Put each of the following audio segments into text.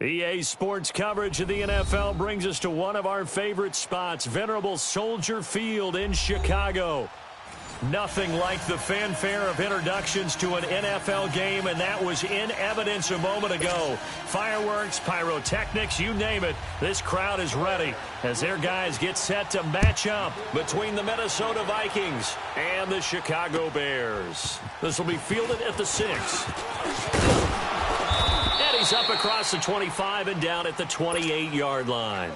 EA Sports coverage of the NFL brings us to one of our favorite spots, venerable Soldier Field in Chicago. Nothing like the fanfare of introductions to an NFL game, and that was in evidence a moment ago. Fireworks, pyrotechnics, you name it. This crowd is ready as their guys get set to match up between the Minnesota Vikings and the Chicago Bears. This will be fielded at the 6. And he's up across the 25 and down at the 28-yard line.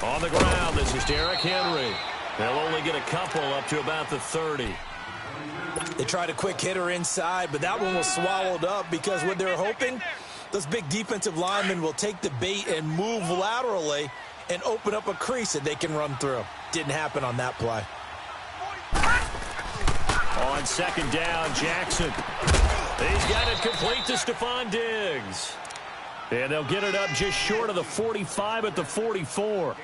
On the ground, this is Derrick Henry. They'll only get a couple up to about the 30. They tried a quick hitter inside, but that one was swallowed up because what they're hoping, those big defensive linemen will take the bait and move laterally and open up a crease that they can run through. Didn't happen on that play. On second down, Jackson. He's got it complete to Stephon Diggs. And they'll get it up just short of the 45 at the 44.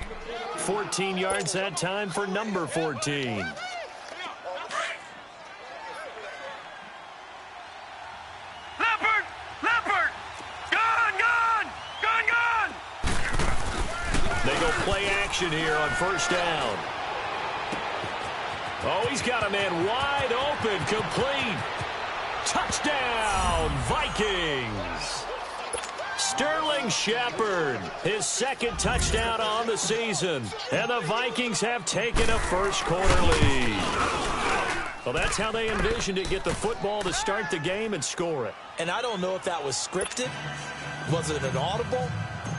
14 yards that time for number 14. Leopard! Gone! They go play action here on first down. Oh, he's got a man wide open, complete. Touchdown, Vikings. Sterling Shepard, his second touchdown on the season. And the Vikings have taken a first-quarter lead. Well, that's how they envisioned it, get the football to start the game and score it. And I don't know if that was scripted. Was it an audible?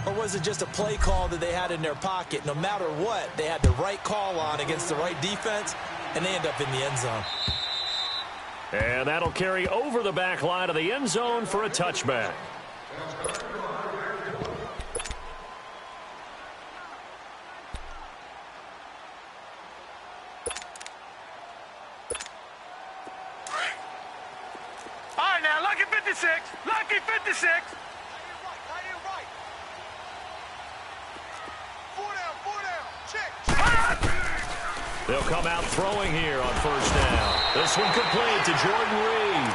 Or was it just a play call that they had in their pocket? No matter what, they had the right call on against the right defense, and they end up in the end zone. And that'll carry over the back line of the end zone for a touchback. All right, now, lucky 56. Lucky 56. They'll come out throwing here on first down. This one complete to Jordan Reed.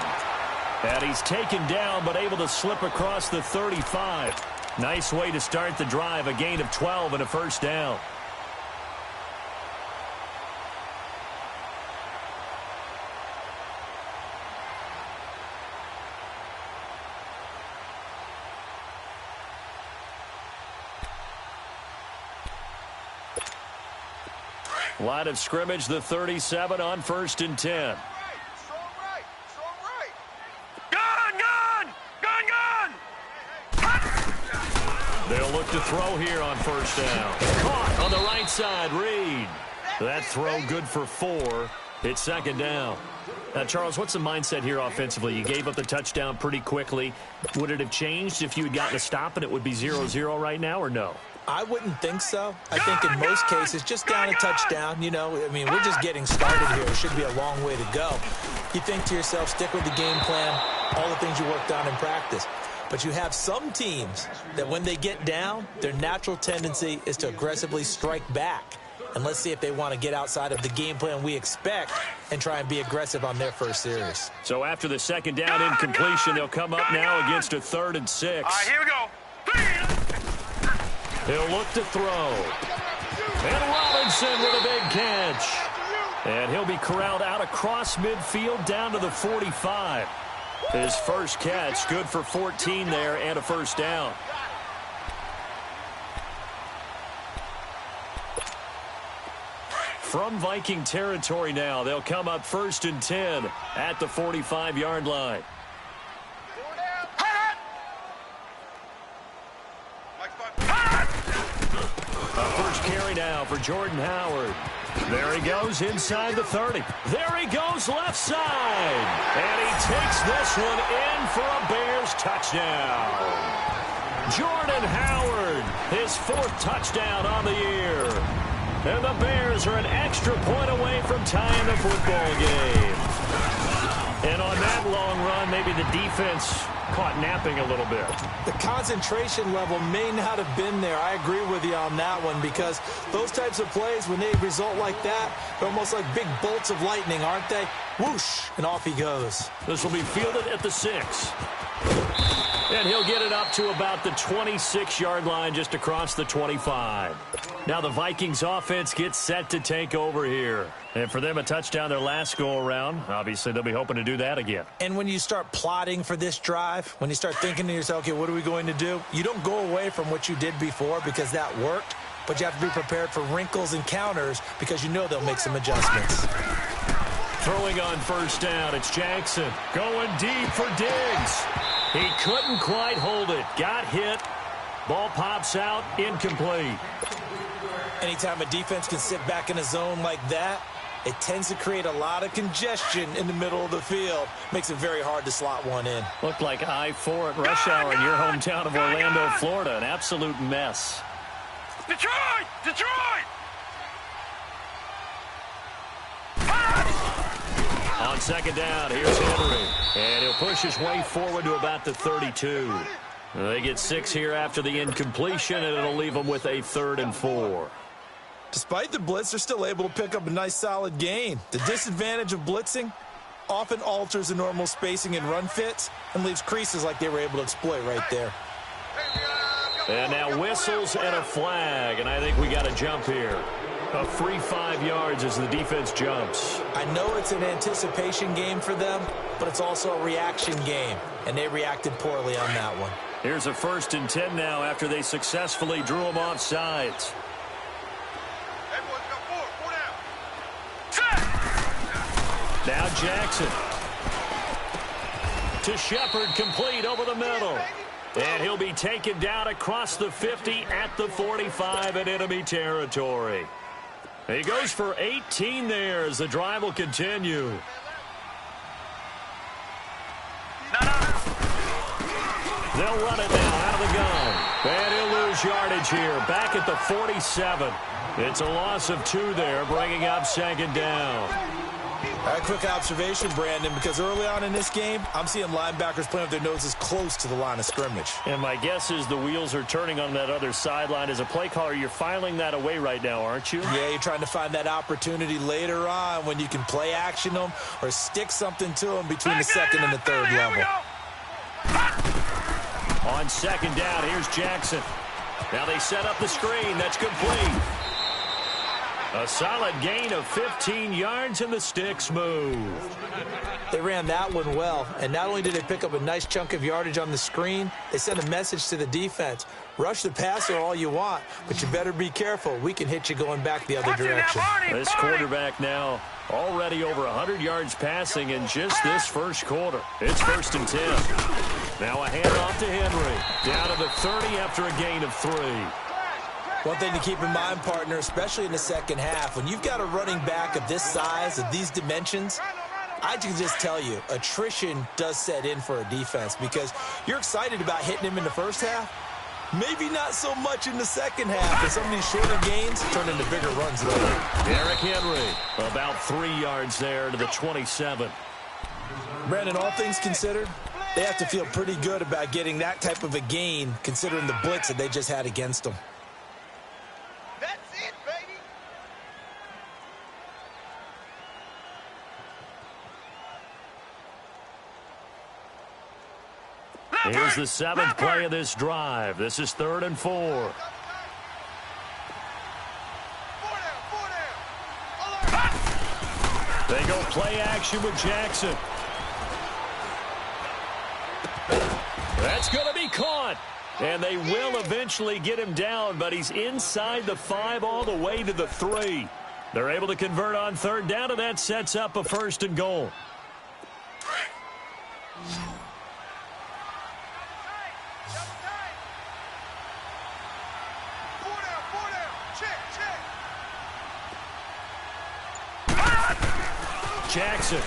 And he's taken down but able to slip across the 35. Nice way to start the drive, a gain of 12 and a first down. Line of scrimmage, the 37 on first and 10. They'll look to throw here on first down. Caught on the right side, Reed. That throw good for 4. It's second down. Now, Charles, what's the mindset here offensively? You gave up the touchdown pretty quickly. Would it have changed if you had gotten a stop and it would be 0-0 right now, or no? I wouldn't think so. I think in most cases, just down a touchdown, you know, I mean, we're just getting started here. It should be a long way to go. You think to yourself, stick with the game plan, all the things you worked on in practice. But you have some teams that when they get down, their natural tendency is to aggressively strike back. And let's see if they want to get outside of the game plan we expect and try and be aggressive on their first series. So after the second down incompletion, they'll come up now against a 3rd and 6. All right, here we go. He'll look to throw. And Robinson with a big catch. And he'll be corralled out across midfield down to the 45. His first catch, good for 14 there and a first down. From Viking territory now, they'll come up 1st and 10 at the 45-yard line. First carry now now for Jordan Howard. There he goes inside the 30. There he goes left side. And he takes this one in for a Bears touchdown. Jordan Howard, his 4th touchdown on the year. And the Bears are an extra point away from tying the football game. And on that long run, maybe the defense caught napping a little bit. The concentration level may not have been there. I agree with you on that one, because those types of plays, when they result like that, they're almost like big bolts of lightning, aren't they? Whoosh, and off he goes. This will be fielded at the 6. And he'll get it up to about the 26-yard line, just across the 25. Now the Vikings offense gets set to take over here. And for them, a touchdown their last go-around. Obviously, they'll be hoping to do that again. And when you start plotting for this drive, when you start thinking to yourself, okay, what are we going to do? You don't go away from what you did before because that worked, but you have to be prepared for wrinkles and counters because you know they'll make some adjustments. Throwing on first down, it's Jackson. Going deep for Diggs. He couldn't quite hold it. Got hit. Ball pops out. Incomplete. Anytime a defense can sit back in a zone like that, it tends to create a lot of congestion in the middle of the field. Makes it very hard to slot one in. Looked like I-4 at rush hour in your hometown of Orlando, Florida. An absolute mess. Detroit! Detroit! On second down, here's Henry. And he'll push his way forward to about the 32. They get 6 here after the incompletion, and it'll leave them with a 3rd and 4. Despite the blitz, they're still able to pick up a nice solid gain. The disadvantage of blitzing often alters the normal spacing and run fits and leaves creases like they were able to exploit right there. And now whistles and a flag, and I think we got a jump here. A free 5 yards as the defense jumps. I know it's an anticipation game for them, but it's also a reaction game, and they reacted poorly on that one. Here's a 1st and 10 now after they successfully drew them off sides. Now Jackson. To Shepard, complete over the middle. And he'll be taken down across the 50 at the 45 in enemy territory. He goes for 18 there as the drive will continue. They'll run it now out of the gun. And he'll lose yardage here. Back at the 47. It's a loss of 2 there, bringing up 2nd down. A quick observation, Brandon, because early on in this game, I'm seeing linebackers playing with their noses close to the line of scrimmage. And my guess is the wheels are turning on that other sideline. As a play caller, you're filing that away right now, aren't you? Yeah, you're trying to find that opportunity later on when you can play action them or stick something to them between the 2nd and the 3rd level. On 2nd down, here's Jackson. Now they set up the screen. That's complete. A solid gain of 15 yards, and the sticks move. They ran that one well, and not only did they pick up a nice chunk of yardage on the screen, they sent a message to the defense. Rush the passer all you want, but you better be careful. We can hit you going back the other direction. This quarterback now already over 100 yards passing in just this first quarter. It's 1st and 10. Now a handoff to Henry. Down to the 30 after a gain of 3. One thing to keep in mind, partner, especially in the second half, when you've got a running back of this size, of these dimensions, I can just tell you, attrition does set in for a defense because you're excited about hitting him in the first half. Maybe not so much in the second half, as some of these shorter gains turn into bigger runs later. Derrick Henry, about 3 yards there to the 27. Brandon, all things considered, they have to feel pretty good about getting that type of a gain considering the blitz that they just had against them. Here's the 7th play of this drive. This is 3rd and 4. They go play action with Jackson. That's going to be caught. And they will eventually get him down, but he's inside the 5 all the way to the 3. They're able to convert on 3rd down, and that sets up a 1st and goal. Jackson.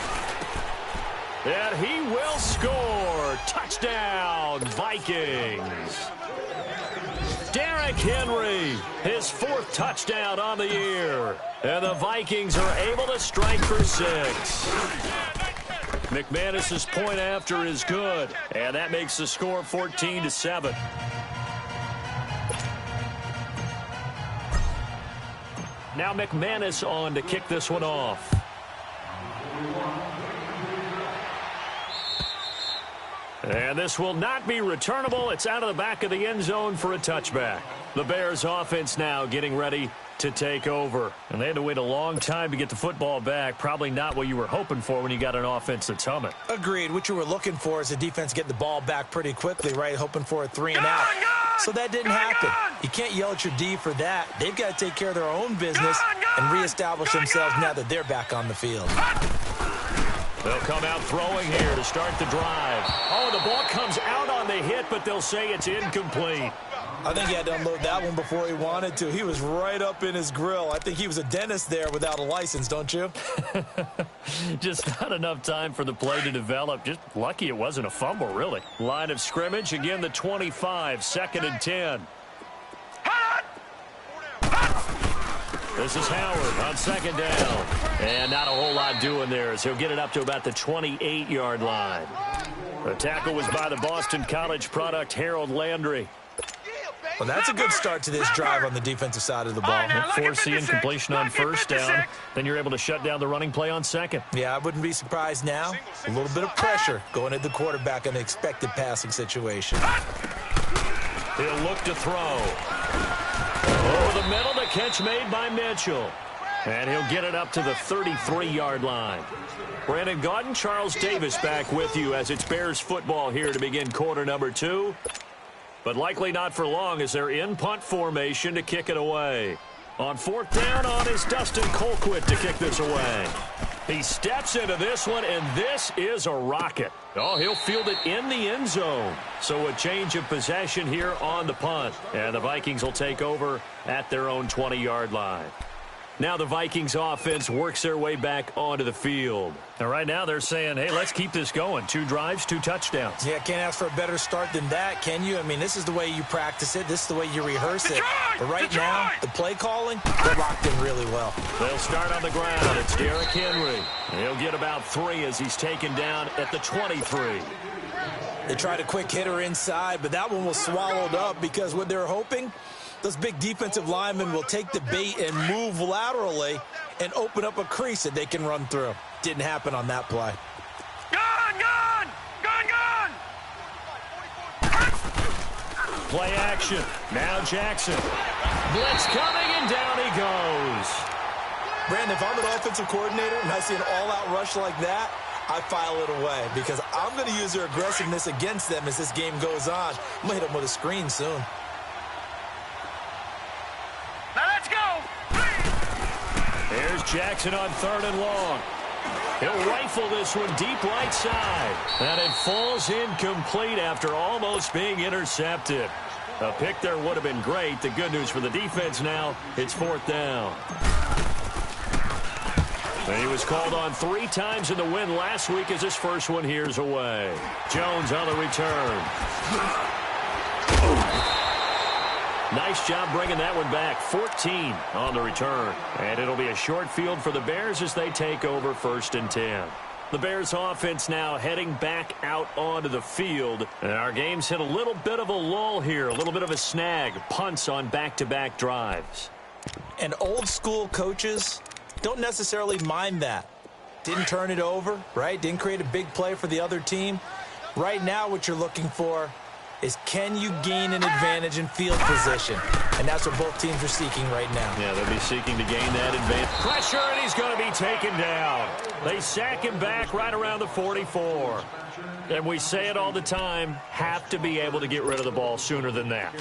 And he will score. Touchdown, Vikings. Derrick Henry, his 4th touchdown on the year. And the Vikings are able to strike for 6. McManus's point after is good. And that makes the score 14-7. Now McManus on to kick this one off. And this will not be returnable. It's out of the back of the end zone for a touchback. The Bears offense now getting ready to take over. And they had to wait a long time to get the football back. Probably not what you were hoping for when you got an offense that's humming. Agreed. What you were looking for is the defense getting the ball back pretty quickly, right? Hoping for a 3-and-out. So that didn't happen. You can't yell at your D for that. They've got to take care of their own business and reestablish themselves now that they're back on the field. They'll come out throwing here to start the drive. Oh, the ball comes out on the hit, but they'll say it's incomplete. I think he had to unload that one before he wanted to. He was right up in his grill. I think he was a dentist there without a license, don't you? Just not enough time for the play to develop. Just lucky it wasn't a fumble, really. Line of scrimmage, again the 25, 2nd and 10. This is Howard on 2nd down. And not a whole lot doing there as he'll get it up to about the 28-yard line. The tackle was by the Boston College product, Harold Landry. Well, that's a good start to this drive on the defensive side of the ball. Force the incompletion on 1st down. Then you're able to shut down the running play on 2nd. Yeah, I wouldn't be surprised now. A little bit of pressure going at the quarterback in an expected passing situation. He'll look to throw. Over the middle, the catch made by Mitchell. And he'll get it up to the 33-yard line. Brandon Gaudin, Charles Davis back with you as it's Bears football here to begin quarter number 2. But likely not for long as they're in punt formation to kick it away. On 4th down on is Dustin Colquitt to kick this away. He steps into this one, and this is a rocket. Oh, he'll field it in the end zone. So a change of possession here on the punt. And the Vikings will take over at their own 20-yard line. Now the Vikings offense works their way back onto the field. And right now they're saying, hey, let's keep this going. 2 drives, 2 touchdowns. Yeah, can't ask for a better start than that, can you? I mean, this is the way you practice it. This is the way you rehearse it. But right now, the play calling, they're locked in really well. They'll start on the ground. It's Derrick Henry. He'll get about 3 as he's taken down at the 23. They tried a quick hitter inside, but that one was swallowed up because what they're hoping, those big defensive linemen will take the bait and move laterally and open up a crease that they can run through. Didn't happen on that play. Gone! Play action. Now Jackson. Blitz coming, and down he goes. Brandon, if I'm an offensive coordinator and I see an all-out rush like that, I file it away because I'm going to use their aggressiveness against them as this game goes on. I'm going to hit them with a screen soon. Now let's go! There's Jackson on 3rd and long. He'll rifle this one deep right side. And it falls incomplete after almost being intercepted. A pick there would have been great. The good news for the defense now, it's 4th down. And he was called on 3 times in the win last week as his first one here's away. Jones on the return. Nice job bringing that one back. 14 on the return. And it'll be a short field for the Bears as they take over 1st and 10. The Bears offense now heading back out onto the field. And our game's hit a little bit of a lull here, a little bit of a snag. Punts on back-to-back drives. And old school coaches don't necessarily mind that. Didn't turn it over, right? Didn't create a big play for the other team. Right now what you're looking for is can you gain an advantage in field position? And that's what both teams are seeking right now. Yeah, they'll be seeking to gain that advantage. Pressure, and he's going to be taken down. They sack him back right around the 44. And we say it all the time, have to be able to get rid of the ball sooner than that.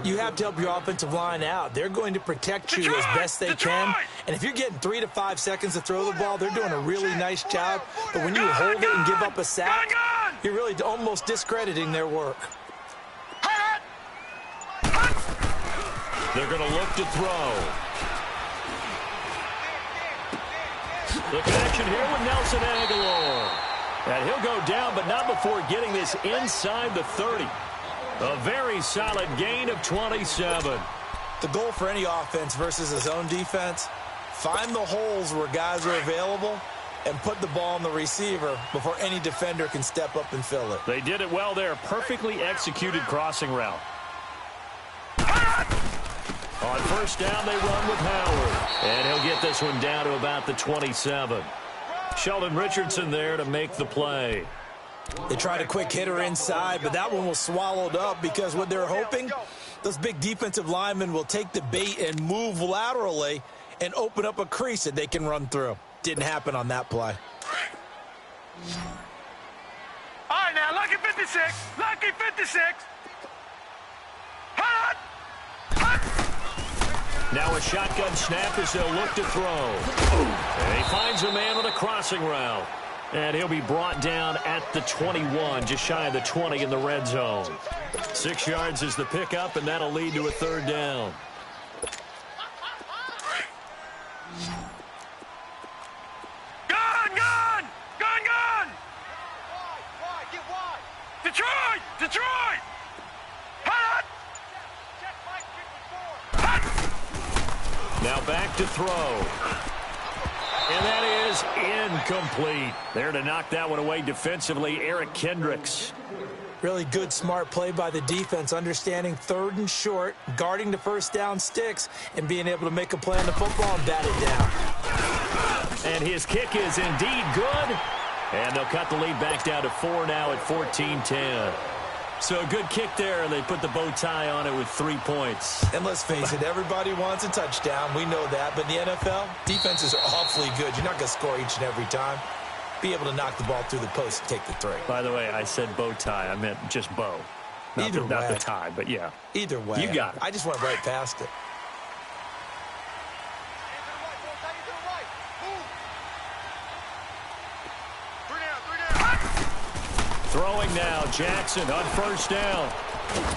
You have to help your offensive line out. They're going to protect you as best they can. And if you're getting 3 to 5 seconds to throw the ball, they're doing a really nice job. But when you hold it and give up a sack, you're really almost discrediting their work. They're going to look to throw. The connection here with Nelson Aguilar. And he'll go down, but not before getting this inside the 30. A very solid gain of 27. The goal for any offense versus a zone defense, find the holes where guys are available and put the ball on the receiver before any defender can step up and fill it. They did it well there. Perfectly executed crossing route. On first down, they run with Howard. And he'll get this one down to about the 27. Sheldon Richardson there to make the play. They tried a quick hitter inside, but that one was swallowed up because what they're hoping, those big defensive linemen will take the bait and move laterally and open up a crease that they can run through. Didn't happen on that play. All right, now, lucky 56. Lucky 56. Hot! Now a shotgun snap as they'll look to throw. And he finds a man on a crossing route. And he'll be brought down at the 21, just shy of the 20 in the red zone. 6 yards is the pickup, and that'll lead to a third down. Gun! Gun! Gun! Gun! Wide, get wide. Detroit! Detroit! Hot! Now back to throw. And that is incomplete. There to knock that one away defensively, Eric Kendricks. Really good, smart play by the defense, understanding third and short, guarding the first down sticks, and being able to make a play on the football and bat it down. And his kick is indeed good. And they'll cut the lead back down to 4 now at 14-10. So a good kick there, and they put the bow tie on it with 3 points. And let's face it, everybody wants a touchdown. We know that. But in the NFL, defenses are awfully good. You're not going to score each and every time. Be able to knock the ball through the post and take the 3. By the way, I said bow tie. I meant just bow. Not the tie, but yeah. Either way. You got it. I just went right past it. Throwing now, Jackson on first down.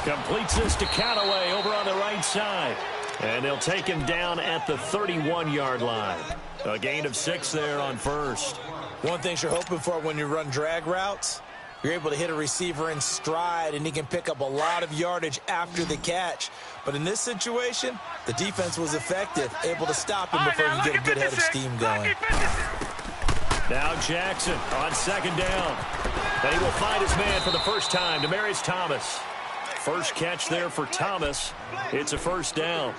Completes this to Callaway over on the right side. And they'll take him down at the 31-yard line. A gain of 6 there on first. One thing you're hoping for when you run drag routes, you're able to hit a receiver in stride, and he can pick up a lot of yardage after the catch. But in this situation, the defense was effective, able to stop him before he could get a good head of steam going. Now Jackson on second down. And he will find his man for the first time, Demaryius Thomas. First catch there for Thomas. It's a first down.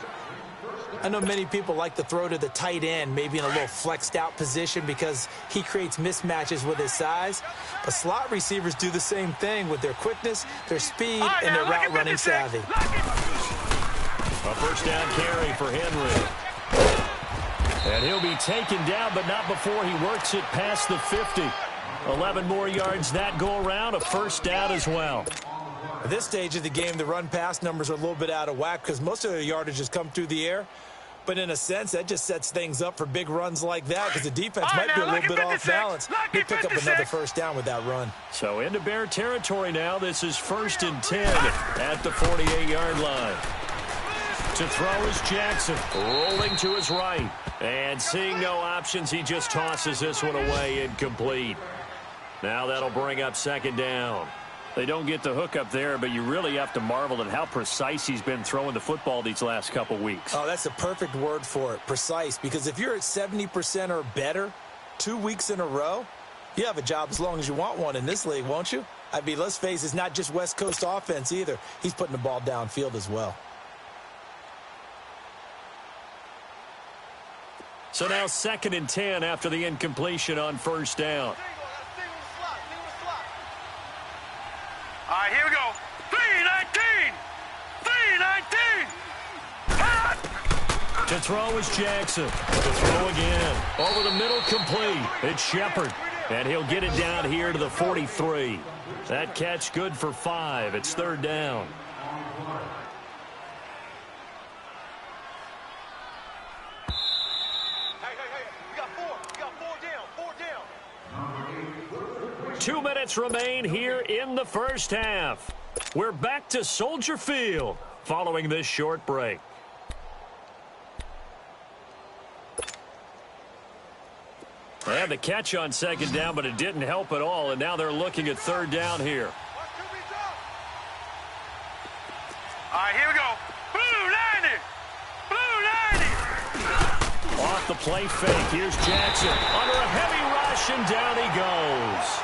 I know many people like to throw to the tight end, maybe in a little flexed out position because he creates mismatches with his size. But slot receivers do the same thing with their quickness, their speed, and their route running savvy. A first down carry for Henry. And he'll be taken down, but not before he works it past the 50. 11 more yards that go around, a first down as well. At this stage of the game, the run-pass numbers are a little bit out of whack because most of their yardage has come through the air. But in a sense, that just sets things up for big runs like that because the defense might be a little bit off balance. They pick up another first down with that run. So into Bear territory now. This is 1st and 10 at the 48-yard line. To throw is Jackson, rolling to his right. And seeing no options, he just tosses this one away, incomplete. Now that'll bring up second down. They don't get the hook up there, but you really have to marvel at how precise he's been throwing the football these last couple weeks. Oh, that's the perfect word for it, precise. Because if you're at 70% or better 2 weeks in a row, you have a job as long as you want one in this league, won't you? I mean, let's face it, it's not just West Coast offense either. He's putting the ball downfield as well. So now 2nd and 10 after the incompletion on first down. All right, here we go. 3-19. 3-19. To throw is Jackson. To throw again. Over the middle, complete. It's Shepard. And he'll get it down here to the 43. That catch good for 5. It's third down. You got 4. You got 4 down. 4 down. 2 minutes remain here in the first half. We're back to Soldier Field following this short break. They had the catch on second down, but it didn't help at all, and now they're looking at third down here. All right, here we go. Blue 90. Blue 90. Off the play fake. Here's Jackson. Under a heavy rush, and down he goes.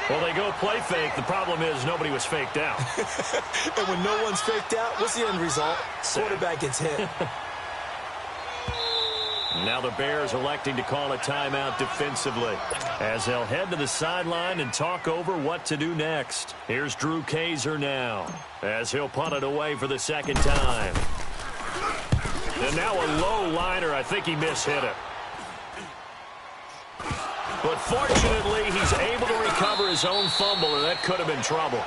Well, they go play fake. The problem is nobody was faked out. And when no one's faked out, what's the end result? Quarterback gets hit. Now the Bears electing to call a timeout defensively as they'll head to the sideline and talk over what to do next. Here's Drew Kaiser now as he'll punt it away for the second time. And now a low liner. I think he mishit it. But fortunately, he's able to recover his own fumble, and that could have been trouble.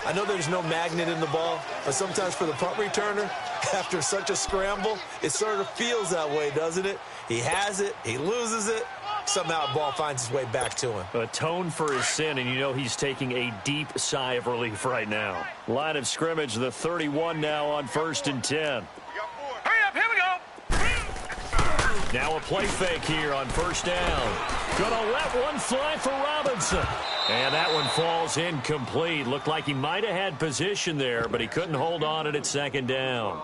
I know there's no magnet in the ball, but sometimes for the punt returner, after such a scramble, it sort of feels that way, doesn't it? He has it, he loses it, somehow the ball finds its way back to him. Atone for his sin, and you know he's taking a deep sigh of relief right now. Line of scrimmage, the 31 now on 1st and 10. Hurry up, here we go. Now a play fake here on 1st down. Gonna let one fly for Robinson. And that one falls incomplete. Looked like he might have had position there, but he couldn't hold on at 2nd down.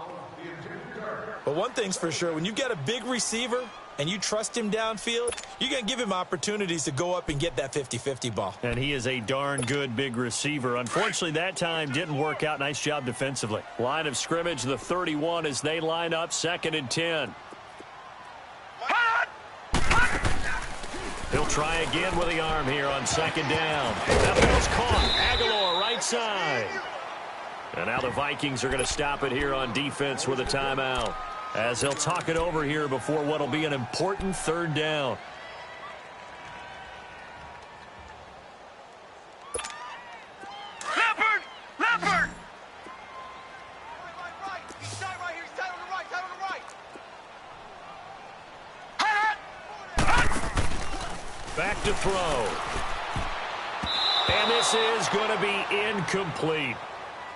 But one thing's for sure, when you've got a big receiver and you trust him downfield, you're going to give him opportunities to go up and get that 50-50 ball. And he is a darn good big receiver. Unfortunately, that time didn't work out. Nice job defensively. Line of scrimmage, the 31 as they line up 2nd and 10. He'll try again with the arm here on 2nd down. That ball's caught. Aguilar right side. And now the Vikings are going to stop it here on defense with a timeout as they'll talk it over here before what will be an important 3rd down. Leopard! Leopard! Back to throw. And this is going to be incomplete.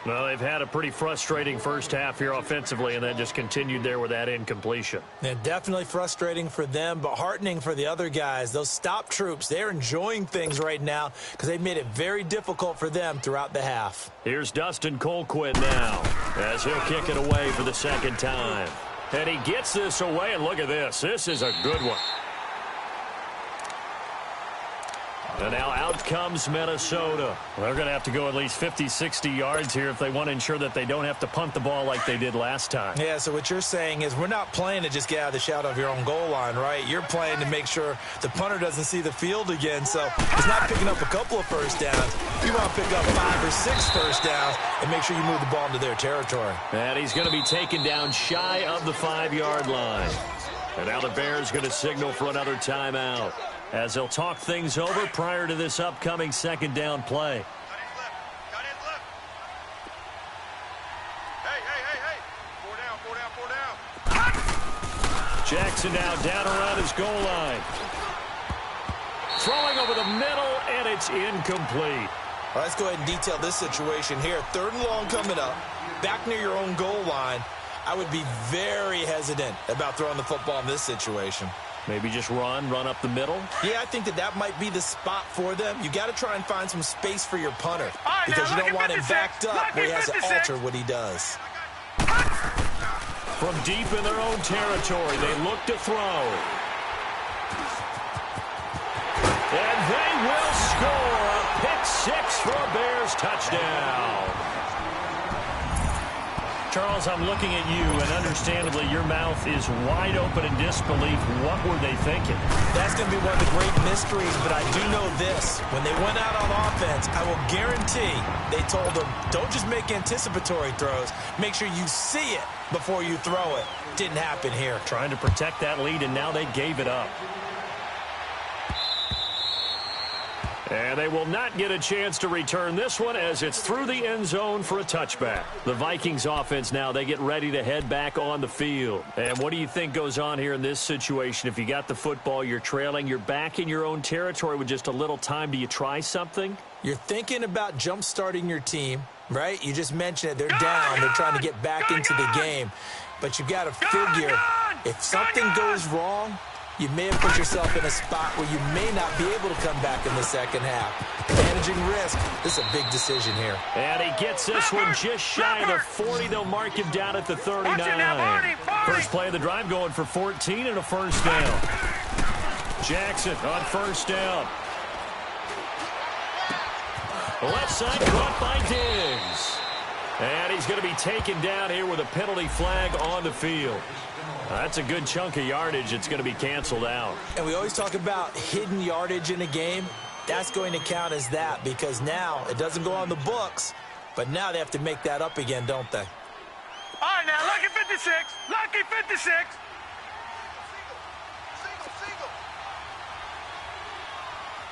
Well, they've had a pretty frustrating first half here offensively, and then just continued there with that incompletion. Yeah, definitely frustrating for them, but heartening for the other guys. Those stop troops, they're enjoying things right now because they've made it very difficult for them throughout the half. Here's Dustin Colquitt now as he'll kick it away for the 2nd time. And he gets this away, and look at this. This is a good one. And now out comes Minnesota. They're going to have to go at least 50, 60 yards here if they want to ensure that they don't have to punt the ball like they did last time. Yeah, so what you're saying is we're not playing to just get out of the shadow of your own goal line, right? You're playing to make sure the punter doesn't see the field again. So it's not picking up a couple of first downs. You want to pick up 5 or 6 first downs and make sure you move the ball into their territory. And he's going to be taken down shy of the 5-yard line. And now the Bears going to signal for another timeout as they'll talk things over prior to this upcoming 2nd down play. Hey. 4 down. Jackson now down around his goal line. Throwing over the middle, and it's incomplete. All right, let's go ahead and detail this situation here. 3rd and long coming up, back near your own goal line. I would be very hesitant about throwing the football in this situation. Maybe just run up the middle? Yeah, I think that might be the spot for them. You got to try and find some space for your punter because you don't want him backed up where he has to alter what he does. From deep in their own territory, they look to throw. And they will score a pick 6 for a Bears touchdown. Charles, I'm looking at you, and understandably, your mouth is wide open in disbelief. What were they thinking? That's going to be one of the great mysteries, but I do know this. When they went out on offense, I will guarantee they told them, don't just make anticipatory throws. Make sure you see it before you throw it. Didn't happen here. Trying to protect that lead, and now they gave it up. And they will not get a chance to return this one as it's through the end zone for a touchback. The Vikings offense now, they get ready to head back on the field. And what do you think goes on here in this situation? If you got the football, you're trailing, you're back in your own territory with just a little time. Do you try something? You're thinking about jump-starting your team, right? You just mentioned it. They're down. They're trying to get back into the game. But you got to figure if something goes wrong, you may have put yourself in a spot where you may not be able to come back in the second half. Managing risk, this is a big decision here. And he gets this one just shy of the 40. They'll mark him down at the 39. First play of the drive going for 14 and a first down. Jackson on first down. Left side caught by Diggs. And he's going to be taken down here with a penalty flag on the field. That's a good chunk of yardage. It's going to be canceled out. And we always talk about hidden yardage in a game. That's going to count as that because now it doesn't go on the books, but now they have to make that up again, don't they? All right, now, lucky 56. Lucky 56. Single.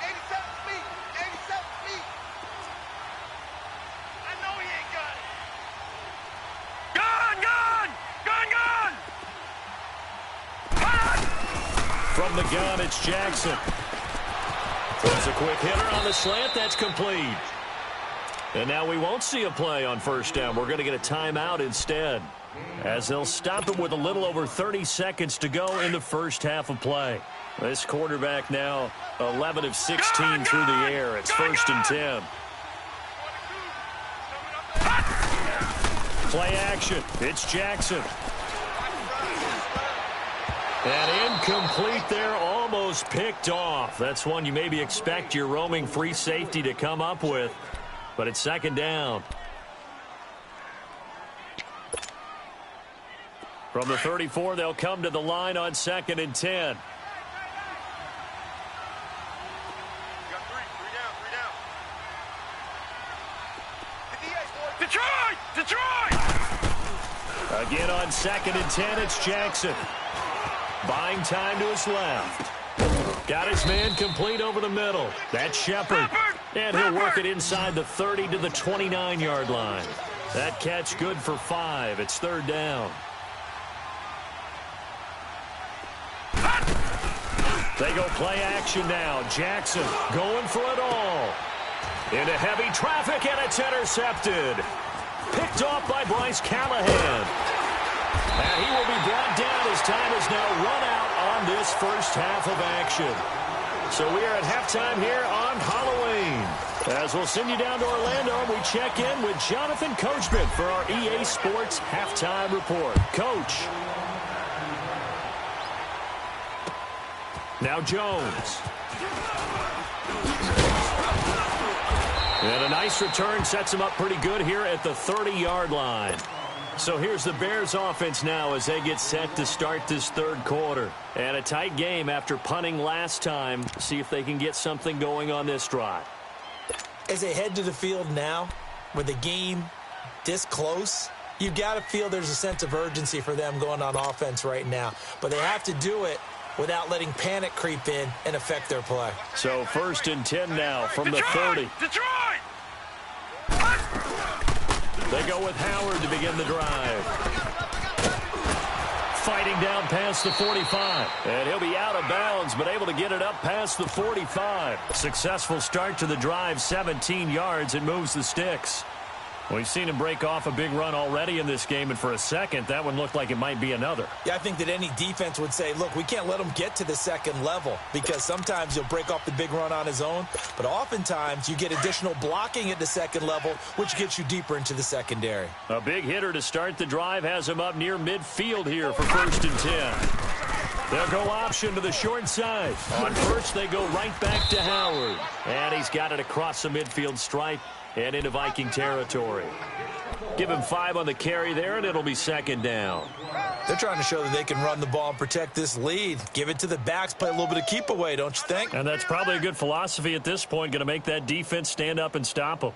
87 feet. 87 feet. I know he ain't got it. Gun! From the gun, it's Jackson. Throws a quick hitter on the slant. That's complete. And now we won't see a play on first down. We're going to get a timeout instead, as they'll stop him with a little over 30 seconds to go in the first half of play. This quarterback now 11 of 16 through the air. It's first and 10. Play action. It's Jackson. And incomplete there, almost picked off. That's one you maybe expect your roaming free safety to come up with, but it's second down. From the 34, they'll come to the line on second and 10. Detroit! Again on second and 10, it's Jackson. Buying time to his left. Got his man complete over the middle. That's Shepard. And he'll work it inside the 30 to the 29-yard line. That catch good for 5. It's third down. They go play action now. Jackson going for it all. Into heavy traffic, and it's intercepted. Picked off by Bryce Callahan. And he will be brought down as time is now run out on this first half of action. So we are at halftime here on Halloween. As we'll send you down to Orlando, we check in with Jonathan Coachman for our EA Sports Halftime Report. Coach. Now Jones. And a nice return sets him up pretty good here at the 30-yard line. So here's the Bears offense now as they get set to start this third quarter. And a tight game after punting last time. See if they can get something going on this drive. As they head to the field now, with the game this close, you've got to feel there's a sense of urgency for them going on offense right now. But they have to do it without letting panic creep in and affect their play. So first and 10 now from the 30. Detroit! They go with Howard to begin the drive. Fighting down past the 45. And he'll be out of bounds, but able to get it up past the 45. Successful start to the drive, 17 yards, and moves the sticks. We've seen him break off a big run already in this game, and for a second, that one looked like it might be another. Yeah, I think that any defense would say, look, we can't let him get to the second level because sometimes he'll break off the big run on his own, but oftentimes you get additional blocking at the second level, which gets you deeper into the secondary. A big hitter to start the drive has him up near midfield here for first and 10. They'll go option to the short side. On first, they go right back to Howard. And he's got it across the midfield stripe and into Viking territory. Give him 5 on the carry there, and it'll be second down. They're trying to show that they can run the ball and protect this lead. Give it to the backs, play a little bit of keep away, don't you think? And that's probably a good philosophy at this point, going to make that defense stand up and stop them.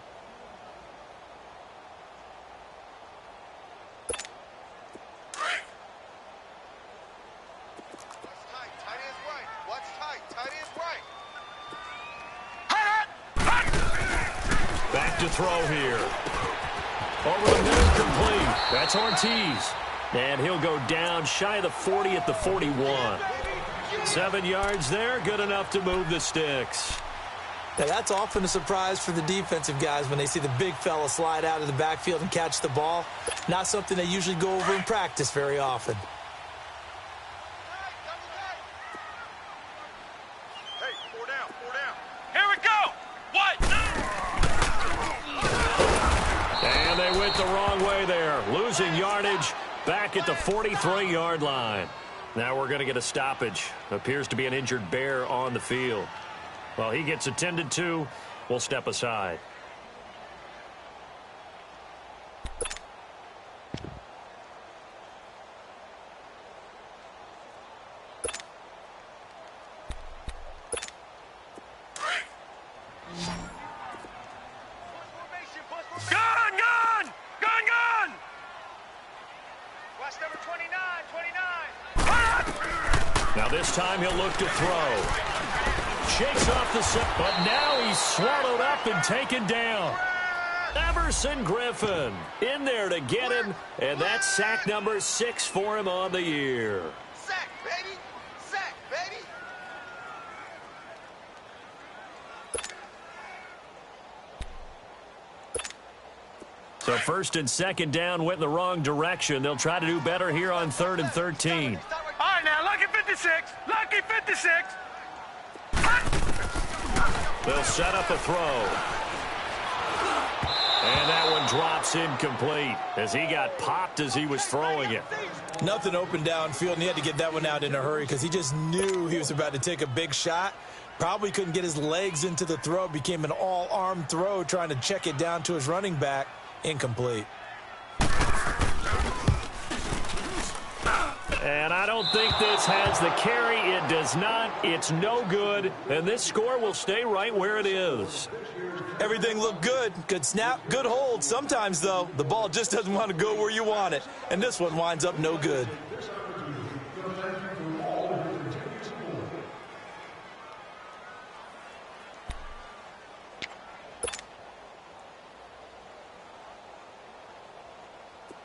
Back to throw here. Over the middle, complete. That's Ortiz. And he'll go down shy of the 40 at the 41. 7 yards there, good enough to move the sticks. Now, that's often a surprise for the defensive guys when they see the big fella slide out of the backfield and catch the ball. Not something they usually go over in practice very often. Here we go. What? And they went the wrong way there, losing yardage back at the 43-yard line. Now we're going to get a stoppage. Appears to be an injured bear on the field. Well, he gets attended to. We'll step aside. Now this time he'll look to throw. Shakes off the set, but now he's swallowed up and taken down. Everson Griffin in there to get him, and that's sack number 6 for him on the year. Sack, baby. Sack, baby. So first and second down went in the wrong direction. They'll try to do better here on 3rd and 13. All right, now, lucky 56. Lucky 56. They'll set up a throw. And that one drops incomplete as he got popped as he was throwing it. Nothing open downfield, and he had to get that one out in a hurry because he just knew he was about to take a big shot. Probably couldn't get his legs into the throw. Became an all-arm throw trying to check it down to his running back. Incomplete. And I don't think this has the carry. It does not. It's no good. And this score will stay right where it is. Everything looked good. Good snap, good hold. Sometimes, though, the ball just doesn't want to go where you want it. And this one winds up no good.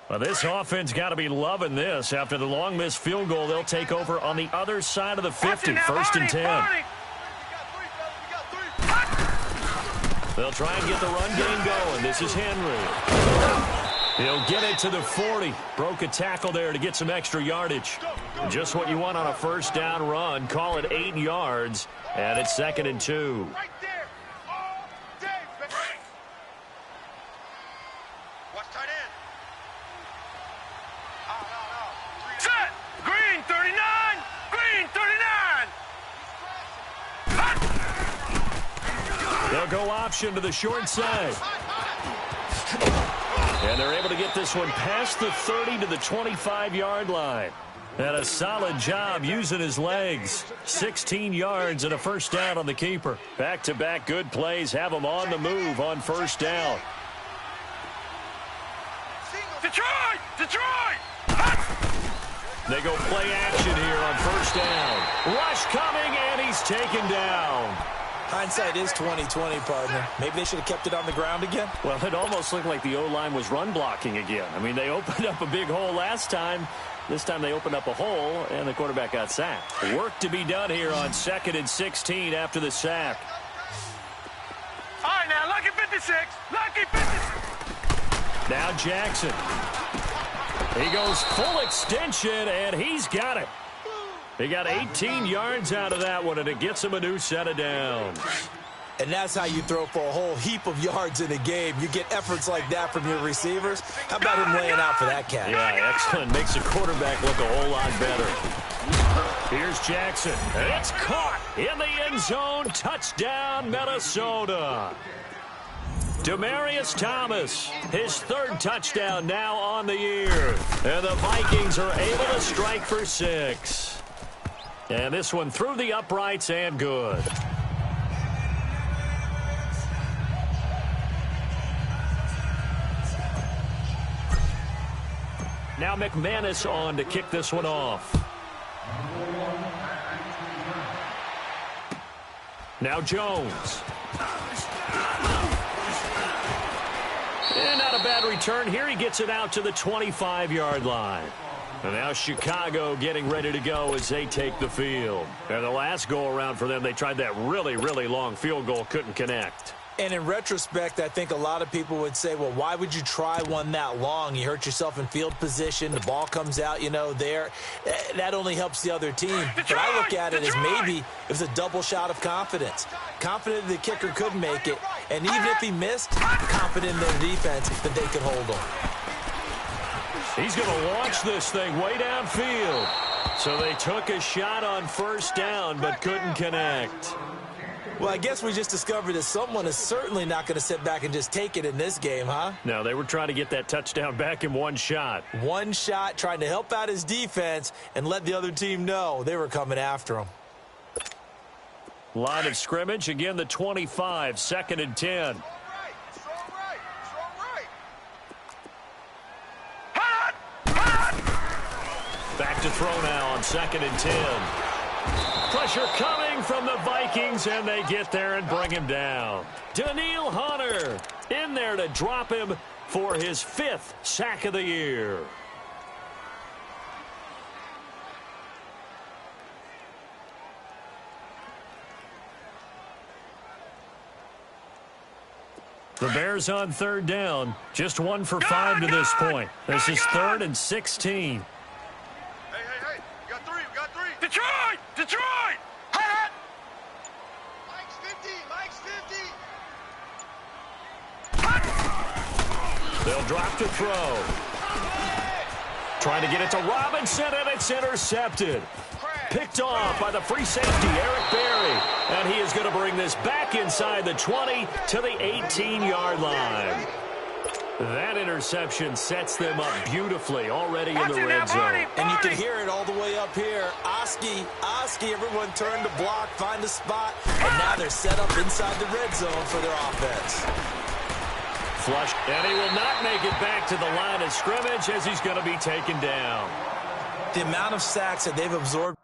Well, this offense got to be loving this. After the long missed field goal, they'll take over on the other side of the 50, first and 10. They'll try and get the run game going. This is Henry. He'll get it to the 40. Broke a tackle there to get some extra yardage. Just what you want on a first down run. Call it 8 yards, and it's 2nd and 2. They'll go option to the short side. And they're able to get this one past the 30 to the 25-yard line. And a solid job using his legs. 16 yards and a first down on the keeper. Back-to-back good plays have him on the move on first down. Detroit! Detroit! They go play action here on first down. Rush coming, and he's taken down. Hindsight is 20/20, partner. Maybe they should have kept it on the ground again. Well, it almost looked like the O-line was run blocking again. I mean, they opened up a big hole last time. This time they opened up a hole, and the quarterback got sacked. Work to be done here on 2nd and 16 after the sack. All right, now, lucky 56. Lucky 56. Now Jackson. He goes full extension, and he's got it. He got 18 yards out of that one, and it gets him a new set of downs. And that's how you throw for a whole heap of yards in a game. You get efforts like that from your receivers. How about him laying out for that cat? Yeah, excellent. Makes the quarterback look a whole lot better. Here's Jackson. It's caught in the end zone. Touchdown, Minnesota. Demaryius Thomas, his 3rd touchdown now on the year. And the Vikings are able to strike for 6. And this one through the uprights and good. Now McManus on to kick this one off. Now Jones. And not a bad return here. He gets it out to the 25-yard line. And now Chicago getting ready to go as they take the field. And the last go-around for them, they tried that really, really long field goal, couldn't connect. And in retrospect, I think a lot of people would say, well, why would you try one that long? You hurt yourself in field position. The ball comes out, there. That only helps the other team. But I look at it as maybe it was a double shot of confidence. Confident the kicker could make it. And even if he missed, confident in their defense that they could hold him. He's going to launch this thing way downfield. So they took a shot on first down but couldn't connect. Well, I guess we just discovered that someone is certainly not going to sit back and just take it in this game, huh? No, they were trying to get that touchdown back in one shot. One shot, trying to help out his defense and let the other team know they were coming after him. Line of scrimmage, again the 25, 2nd and 10. Back to throw now on 2nd and 10. Pressure coming from the Vikings, and they get there and bring him down. Daniil Hunter in there to drop him for his 5th sack of the year. The Bears on 3rd down, just 1 for 5 to this point. This is 3rd and 16. Detroit! Detroit! Hot! Mike's 50! Mike's 50! They'll drop to throw. Trying to get it to Robinson, and it's intercepted. Picked off by the free safety, Eric Berry. And he is going to bring this back inside the 20 to the 18-yard line. That interception sets them up beautifully already in the red zone. And you can hear it all the way up here. Oski, everyone turned to block, find a spot, and now they're set up inside the red zone for their offense. Flush, and he will not make it back to the line of scrimmage as he's going to be taken down. The amount of sacks that they've absorbed.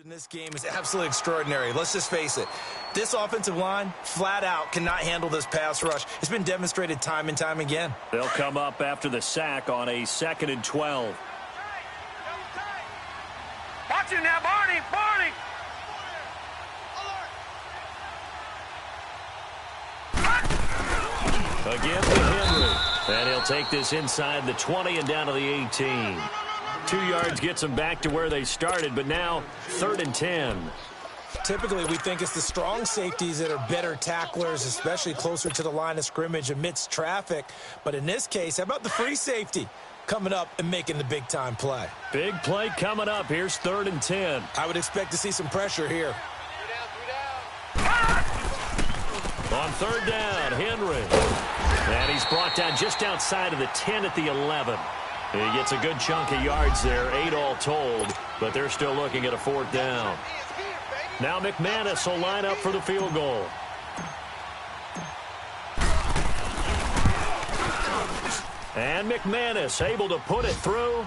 In this game is absolutely extraordinary. Let's just face it. This offensive line, flat out, cannot handle this pass rush. It's been demonstrated time and time again. They'll come up after the sack on a 2nd and 12. Watch it now, Barney! Barney! Again to Henry. And he'll take this inside the 20 and down to the 18. 2 yards gets them back to where they started, but now 3rd and 10. Typically, we think it's the strong safeties that are better tacklers, especially closer to the line of scrimmage amidst traffic. But in this case, how about the free safety coming up and making the big-time play? Big play coming up. Here's 3rd and 10. I would expect to see some pressure here. On 3rd down, Henry. And he's brought down just outside of the 10 at the 11. He gets a good chunk of yards there, 8 all told, but they're still looking at a 4th down. Now McManus will line up for the field goal. And McManus able to put it through,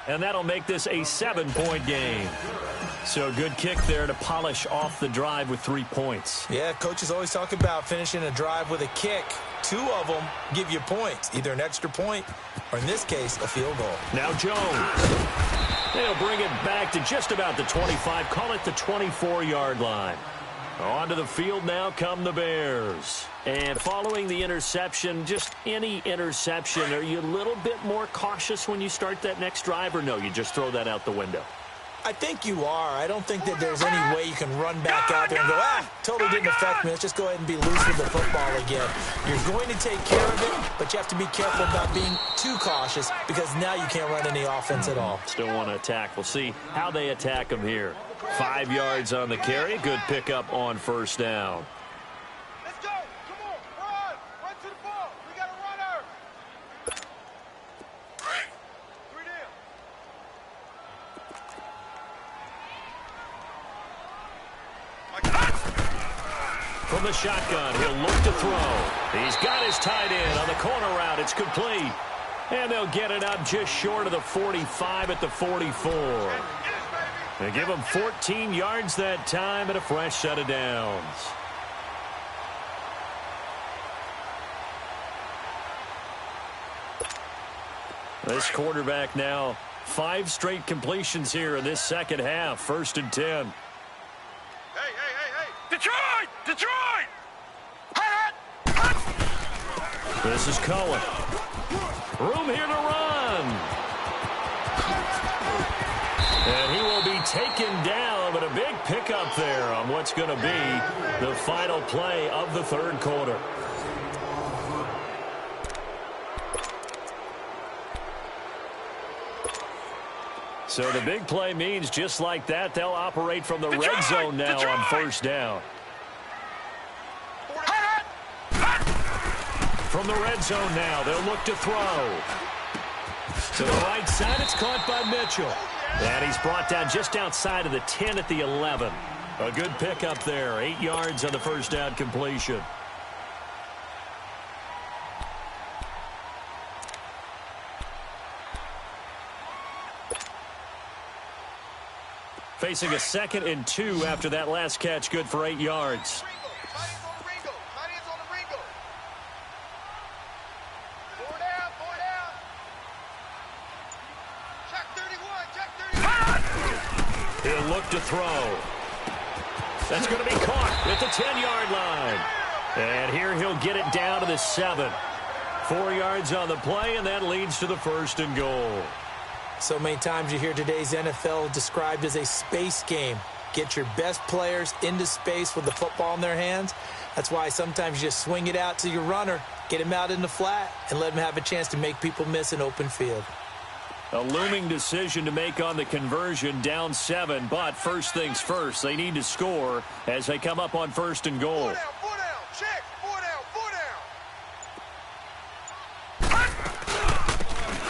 and that'll make this a 7-point game. So good kick there to polish off the drive with 3 points. Yeah, coaches always talk about finishing a drive with a kick. 2 of them give you points, either an extra point or, in this case, a field goal. Now Jones. They'll bring it back to just about the 25, call it the 24-yard line. Onto the field now come the Bears. And following the interception, just any interception, are you a little bit more cautious when you start that next drive, or no, you just throw that out the window? I think you are. I don't think that there's any way you can run back out there and go, totally didn't affect me. Let's just go ahead and be loose with the football again. You're going to take care of it, but you have to be careful about being too cautious because now you can't run any offense at all. Still want to attack. We'll see how they attack him here. 5 yards on the carry. Good pickup on 1st down. Let's go! Come on! Run! Run to the ball! We got a runner! 3 down. From the shotgun, he'll look to throw. He's got his tight end on the corner route. It's complete. And they'll get it up just short of the 45 at the 44. They give him 14 yards that time and a fresh set of downs. This quarterback now 5 straight completions here in this second half. 1st and 10. Hey! Detroit! Detroit! This is Cohen. Room here to run. And he will be taken down, but a big pickup there on what's going to be the final play of the 3rd quarter. So the big play means just like that, they'll operate from the red zone now on 1st down. From the red zone now, they'll look to throw. To the right side, it's caught by Mitchell. And he's brought down just outside of the 10 at the 11. A good pickup there, 8 yards on the 1st down completion. Facing a 2nd and 2 after that last catch, good for 8 yards. He'll look to throw. That's going to be caught at the 10-yard line. And here he'll get it down to the 7. 4 yards on the play, and that leads to the 1st and goal. So many times you hear today's NFL described as a space game. Get your best players into space with the football in their hands. That's why sometimes you just swing it out to your runner, get him out in the flat, and let him have a chance to make people miss an open field. A looming decision to make on the conversion, down 7, but first things first, they need to score as they come up on 1st and goal. 4 down, check, 4 down.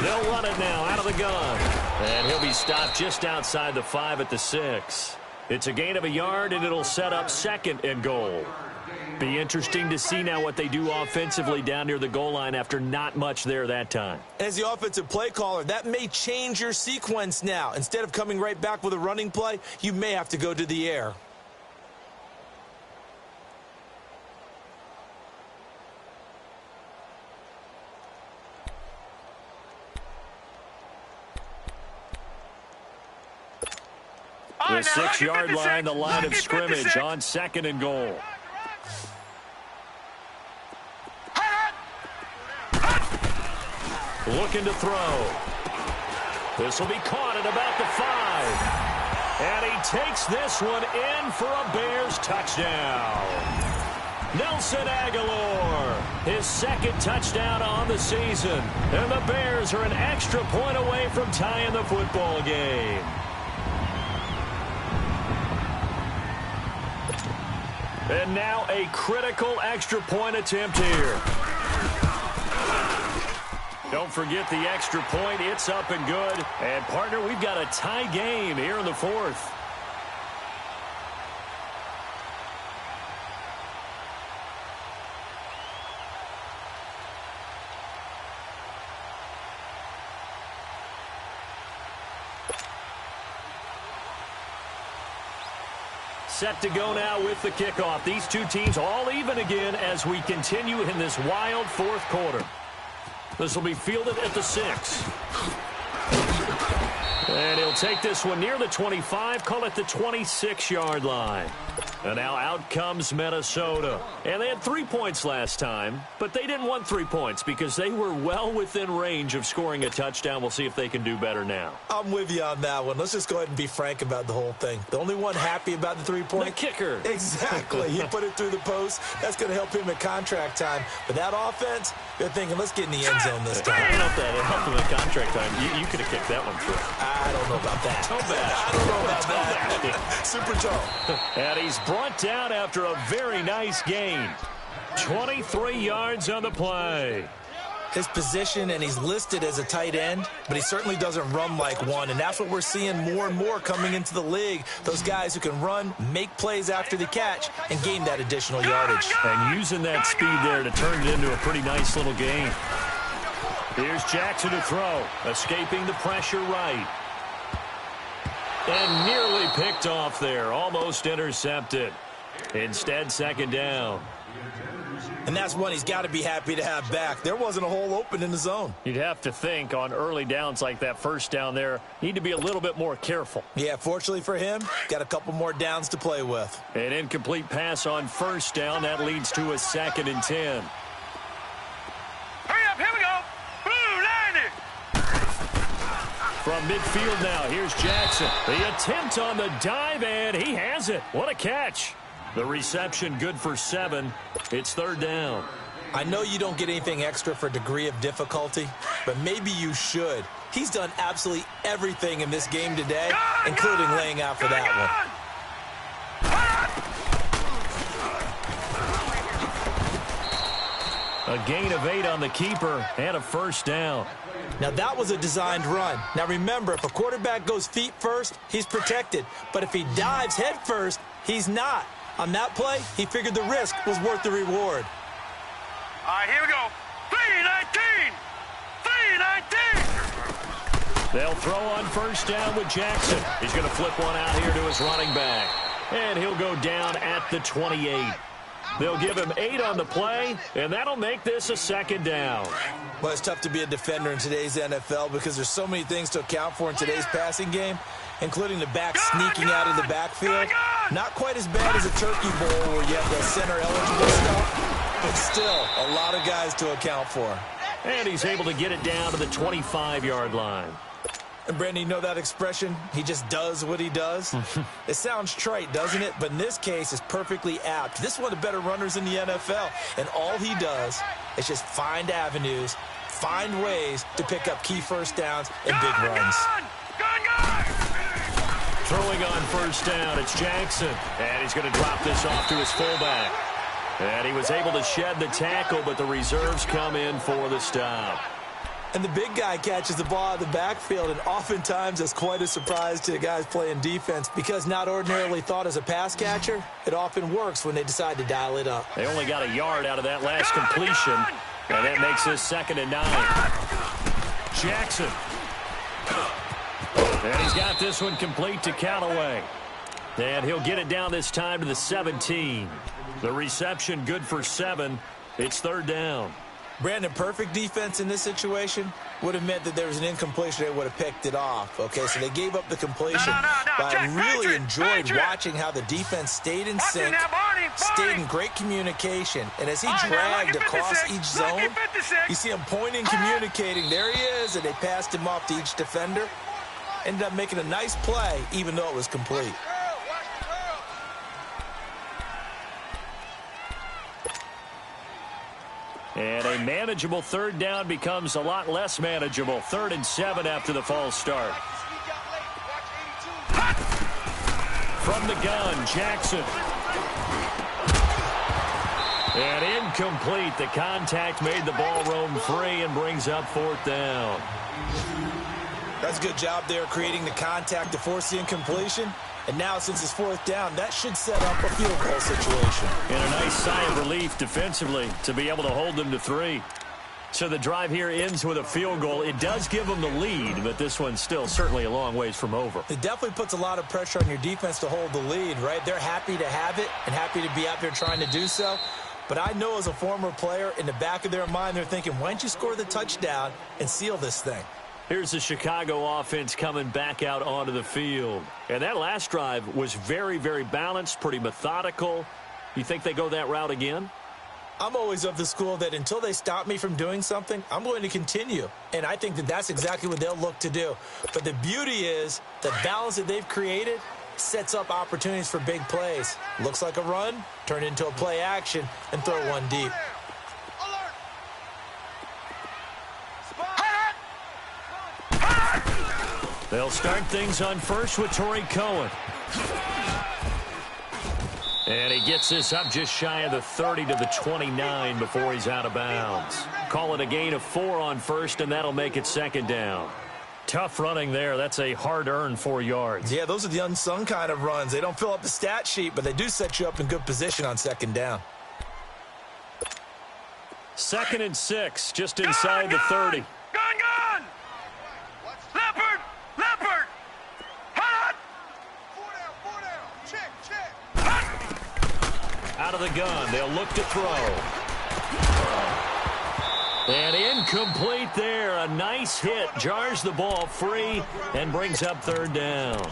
They'll run it now out of the gun. And he'll be stopped just outside the 5 at the 6. It's a gain of 1 yard, and it'll set up 2nd and goal. Be interesting to see now what they do offensively down near the goal line after not much there that time. As the offensive play caller, that may change your sequence now. Instead of coming right back with a running play, you may have to go to the air. The 6-yard line, the line of scrimmage on 2nd and goal. Looking to throw. This will be caught at about the 5. And he takes this one in for a Bears touchdown. Nelson Aguilar, his 2nd touchdown on the season. And the Bears are an extra point away from tying the football game. And now a critical extra point attempt here. Don't forget the extra point. It's up and good. And, partner, we've got a tie game here in the 4th. Set to go now with the kickoff. These two teams all even again as we continue in this wild 4th quarter. This will be fielded at the 6. And he'll take this one near the 25, call it the 26-yard line. And now out comes Minnesota. And they had 3 points last time, but they didn't want 3 points because they were well within range of scoring a touchdown. We'll see if they can do better now. I'm with you on that one. Let's just go ahead and be frank about the whole thing. The only one happy about the 3-point? The kicker. Exactly. He put it through the post. That's going to help him at contract time. But that offense, they're thinking, let's get in the end zone this time. I don't know if that helped him at contract time. You could have kicked that one through. I don't know about that. Toe bash. I don't know about that. Super toe. And he's brought down after a very nice gain. 23 yards on the play. His position, and he's listed as a tight end, but he certainly doesn't run like one, and that's what we're seeing more and more coming into the league. Those guys who can run, make plays after the catch, and gain that additional yardage. And using that speed there to turn it into a pretty nice little gain. Here's Jackson to throw, escaping the pressure right. And nearly picked off there, almost intercepted. Instead, 2nd down. And that's one he's got to be happy to have back. There wasn't a hole open in the zone. You'd have to think on early downs like that first down there, need to be a little bit more careful. Yeah, fortunately for him, got a couple more downs to play with. An incomplete pass on first down. That leads to a 2nd and 10. Hurry up, here we go. Blue 90. From midfield now, here's Jackson. The attempt on the dive, and he has it. What a catch. The reception good for 7. It's 3rd down. I know you don't get anything extra for degree of difficulty, but maybe you should. He's done absolutely everything in this game today, including laying out for that one. A gain of 8 on the keeper and a 1st down. Now, that was a designed run. Now, remember, if a quarterback goes feet first, he's protected. But if he dives head first, he's not. On that play, he figured the risk was worth the reward. All right, here we go. 3-19. 3-19. They'll throw on first down with Jackson. He's going to flip one out here to his running back. And he'll go down at the 28. They'll give him 8 on the play, and that'll make this a 2nd down. Well, it's tough to be a defender in today's NFL because there's so many things to account for in today's passing game, including the back sneaking out of the backfield. Not quite as bad as a turkey bowl where you have the center eligible stuff, but still a lot of guys to account for. And he's able to get it down to the 25-yard line. And, Brandon, you know that expression? He just does what he does? It sounds trite, doesn't it? But in this case, it's perfectly apt. This is one of the better runners in the NFL, and all he does is just find avenues, find ways to pick up key first downs and big runs. Throwing on first down, it's Jackson. And he's going to drop this off to his fullback. And he was able to shed the tackle, but the reserves come in for the stop. And the big guy catches the ball out of the backfield, and oftentimes that's quite a surprise to the guys playing defense because not ordinarily thought as a pass catcher, it often works when they decide to dial it up. They only got a yard out of that last completion, and that makes this 2nd and 9. Jackson. And he's got this one complete to Callaway. And he'll get it down this time to the 17. The reception good for 7. It's 3rd down. Brandon, perfect defense in this situation would have meant that there was an incompletion. They would have picked it off, okay? So they gave up the completion. But I really enjoyed watching how the defense stayed in sync, stayed in great communication. And as he dragged across each zone, you see him pointing, communicating. There he is, and they passed him off to each defender. Ended up making a nice play, even though it was complete. And a manageable 3rd down becomes a lot less manageable. 3rd and 7 after the false start. From the gun, Jackson. And incomplete. The contact made the ball roam free and brings up 4th down. That's a good job there creating the contact to force the incompletion. And now, since it's 4th down, that should set up a field goal situation. And a nice sigh of relief defensively to be able to hold them to 3. So the drive here ends with a field goal. It does give them the lead, but this one's still certainly a long ways from over. It definitely puts a lot of pressure on your defense to hold the lead, right? They're happy to have it and happy to be out there trying to do so. But I know as a former player, in the back of their mind, they're thinking, why don't you score the touchdown and seal this thing? Here's the Chicago offense coming back out onto the field. And that last drive was very, very balanced, pretty methodical. You think they go that route again? I'm always of the school that until they stop me from doing something, I'm going to continue. And I think that that's exactly what they'll look to do. But the beauty is the balance that they've created sets up opportunities for big plays. Looks like a run, turn into a play action, and throw one deep. They'll start things on first with Torrey Cohen. And he gets this up just shy of the 30 to the 29 before he's out of bounds. Call it a gain of 4 on first, and that'll make it 2nd down. Tough running there. That's a hard-earned 4 yards. Yeah, those are the unsung kind of runs. They don't fill up the stat sheet, but they do set you up in good position on 2nd down. 2nd and 6, just inside the 30. Gun! Leopard! Hot! 4 down. Check. Out of the gun, they'll look to throw. And incomplete there. A nice hit. Jars the ball free and brings up third down.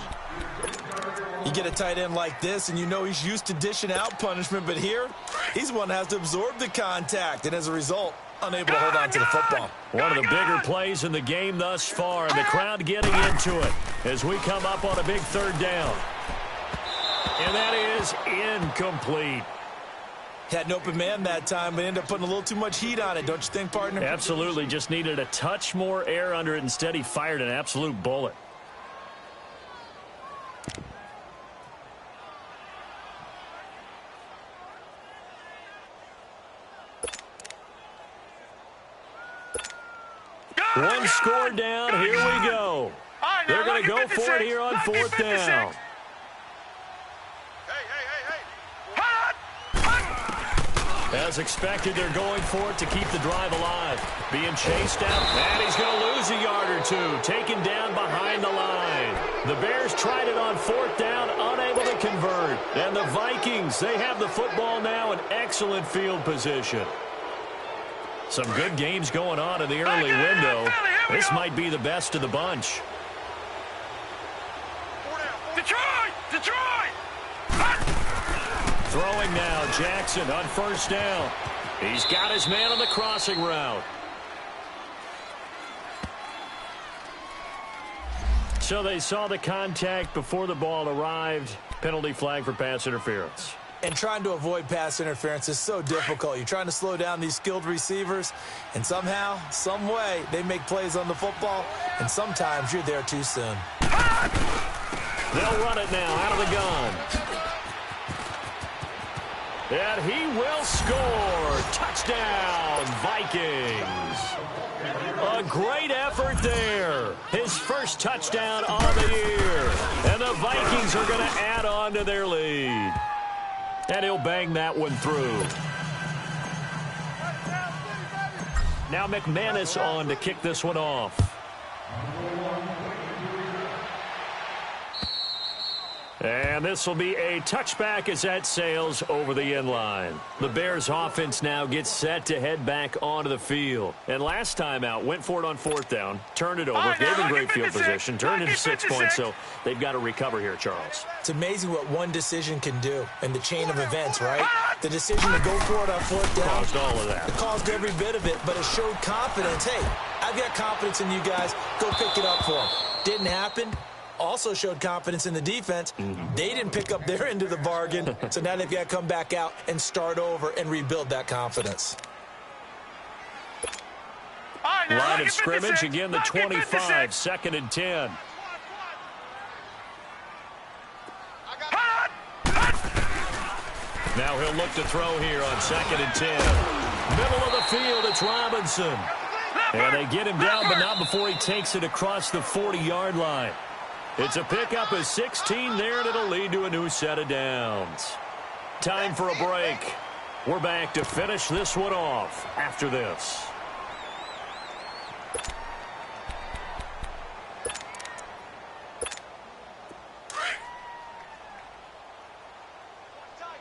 You get a tight end like this, and you know he's used to dishing out punishment, but here, he's one that has to absorb the contact, and as a result, unable to hold on to the football. One of the bigger plays in the game thus far, and the crowd getting into it as we come up on a big third down. And that is incomplete. Had an open man that time, but ended up putting a little too much heat on it, don't you think, partner? Absolutely. Just needed a touch more air under it. Instead, he fired an absolute bullet. One score down. Here we go. They're going to go for it here on fourth down. As expected, they're going for it to keep the drive alive. Being chased out, and he's going to lose a yard or two. Taken down behind the line. The Bears tried it on fourth down, unable to convert. And the Vikings, they have the football now in excellent field position. Some good games going on in the early window. This might be the best of the bunch. Detroit! Detroit! Throwing now, Jackson on first down. He's got his man on the crossing route. So they saw the contact before the ball arrived. Penalty flag for pass interference. And trying to avoid pass interference is so difficult. You're trying to slow down these skilled receivers, and somehow, some way, they make plays on the football, and sometimes you're there too soon. They'll run it now out of the gun. And he will score. Touchdown, Vikings. A great effort there. His first touchdown on the year. And the Vikings are going to add on to their lead. And he'll bang that one through. Now McManus on to kick this one off. And this will be a touchback as that sails over the end line. The Bears offense now gets set to head back onto the field. And last time out, went for it on fourth down, turned it over, gave them great field position, turned into 6 points, so they've got to recover here, Charles. It's amazing what one decision can do in the chain of events, right? The decision to go for it on fourth down caused all of that. It caused every bit of it, but it showed confidence. Hey, I've got confidence in you guys. Go pick it up for them. Didn't happen. Also showed confidence in the defense. They didn't pick up their end of the bargain, so now they've got to come back out and start over and rebuild that confidence. Line of scrimmage, again the 25, 2nd and 10. Now he'll look to throw here on 2nd and 10. Middle of the field, it's Robinson. And they get him down, but not before he takes it across the 40-yard line. It's a pickup of 16 there, and it'll lead to a new set of downs. Time for a break. We're back to finish this one off after this.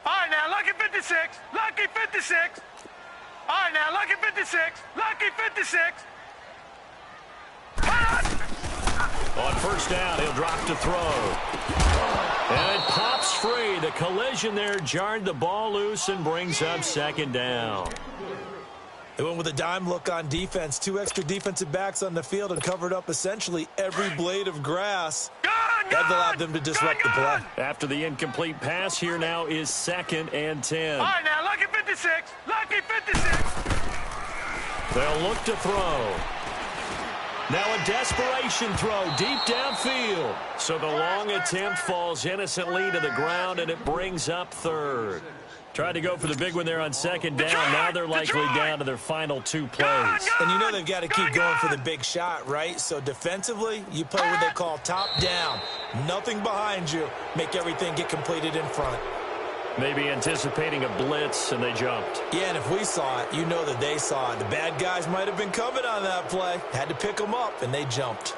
All right, now, lucky 56. Lucky 56. All right, now, lucky 56. Lucky 56. On first down, he'll drop to throw. And it pops free. The collision there jarred the ball loose and brings up 2nd down. They went with a dime look on defense. 2 extra defensive backs on the field and covered up essentially every blade of grass. That allowed them to disrupt the play. After the incomplete pass, here now is 2nd and 10. All right, now, lucky 56. Lucky 56. They'll look to throw. Now a desperation throw deep downfield. So the long attempt falls innocently to the ground, and it brings up 3rd. Tried to go for the big one there on 2nd down. Now they're likely down to their final 2 plays. And you know they've got to keep going for the big shot, right? So defensively, you play what they call top down. Nothing behind you. Make everything get completed in front. Maybe anticipating a blitz, and they jumped. Yeah, and if we saw it, you know that they saw it. The bad guys might have been coming on that play. Had to pick them up, and they jumped.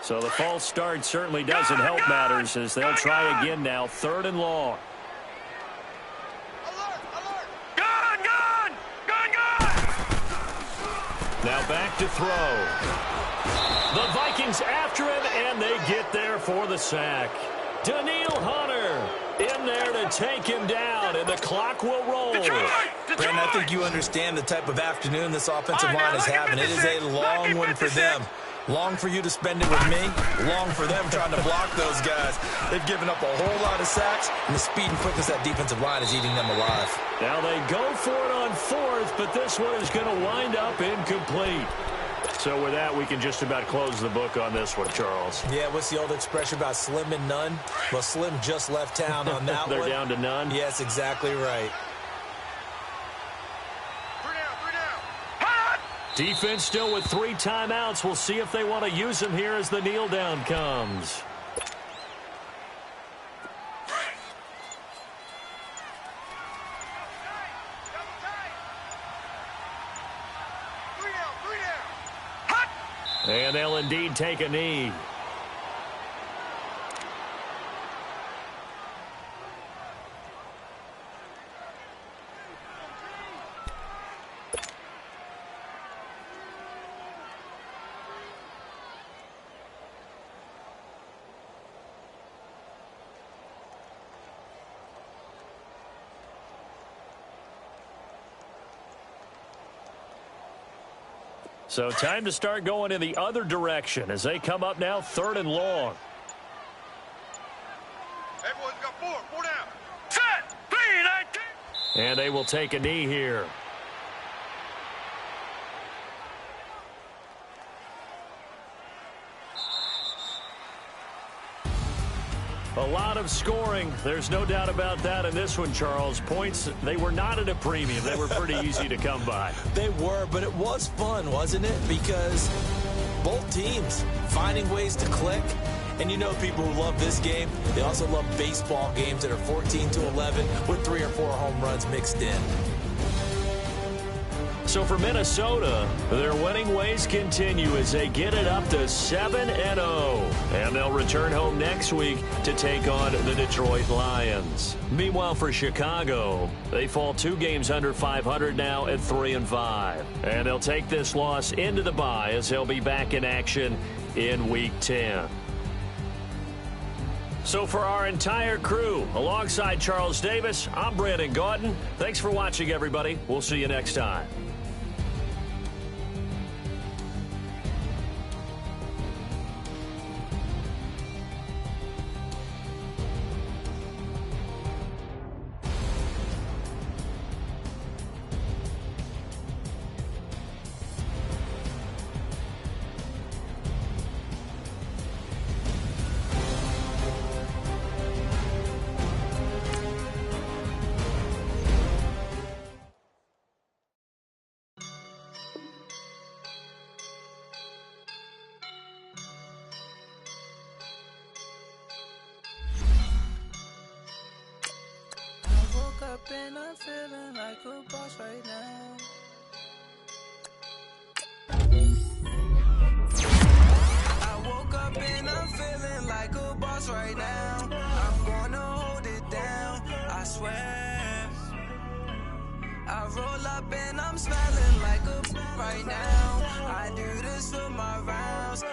So the false start certainly doesn't help matters as they'll try again now. 3rd and long. Gone, gone! Now back to throw. The Vikings after him, and they get there for the sack. Daniil Hunter in there to take him down, and the clock will roll. Brandon, I think you understand the type of afternoon this offensive line is having. It is a long one for them. Long for you to spend it with me. Long for them trying to block those guys. They've given up a whole lot of sacks, and the speed and quickness of that defensive line is eating them alive. Now they go for it on fourth, but this one is going to wind up incomplete. So with that, we can just about close the book on this one, Charles. Yeah, what's the old expression about slim and none? Well, Slim just left town on that They're one. down to none? Yes, exactly right. Defense still with 3 timeouts. We'll see if they want to use them here as the kneel down comes. And they'll indeed take a knee. So time to start going in the other direction as they come up now 3rd and long. Everyone's got 4 down. Set. 3-19. And they will take a knee here. A lot of scoring. There's no doubt about that in this one, Charles. Points, they were not at a premium. They were pretty easy to come by. They were, but it was fun, wasn't it? Because both teams finding ways to click. And you know people who love this game, they also love baseball games that are 14-11 with 3 or 4 home runs mixed in. So for Minnesota, their winning ways continue as they get it up to 7-0. And they'll return home next week to take on the Detroit Lions. Meanwhile, for Chicago, they fall 2 games under 500 now at 3-5. And they'll take this loss into the bye as they'll be back in action in Week 10. So for our entire crew, alongside Charles Davis, I'm Brandon Gaudin. Thanks for watching, everybody. We'll see you next time. And I'm feeling like a boss right now. I woke up and I'm feeling like a boss right now. I'm gonna hold it down, I swear. I roll up and I'm smelling like a right now. I do this for my rounds.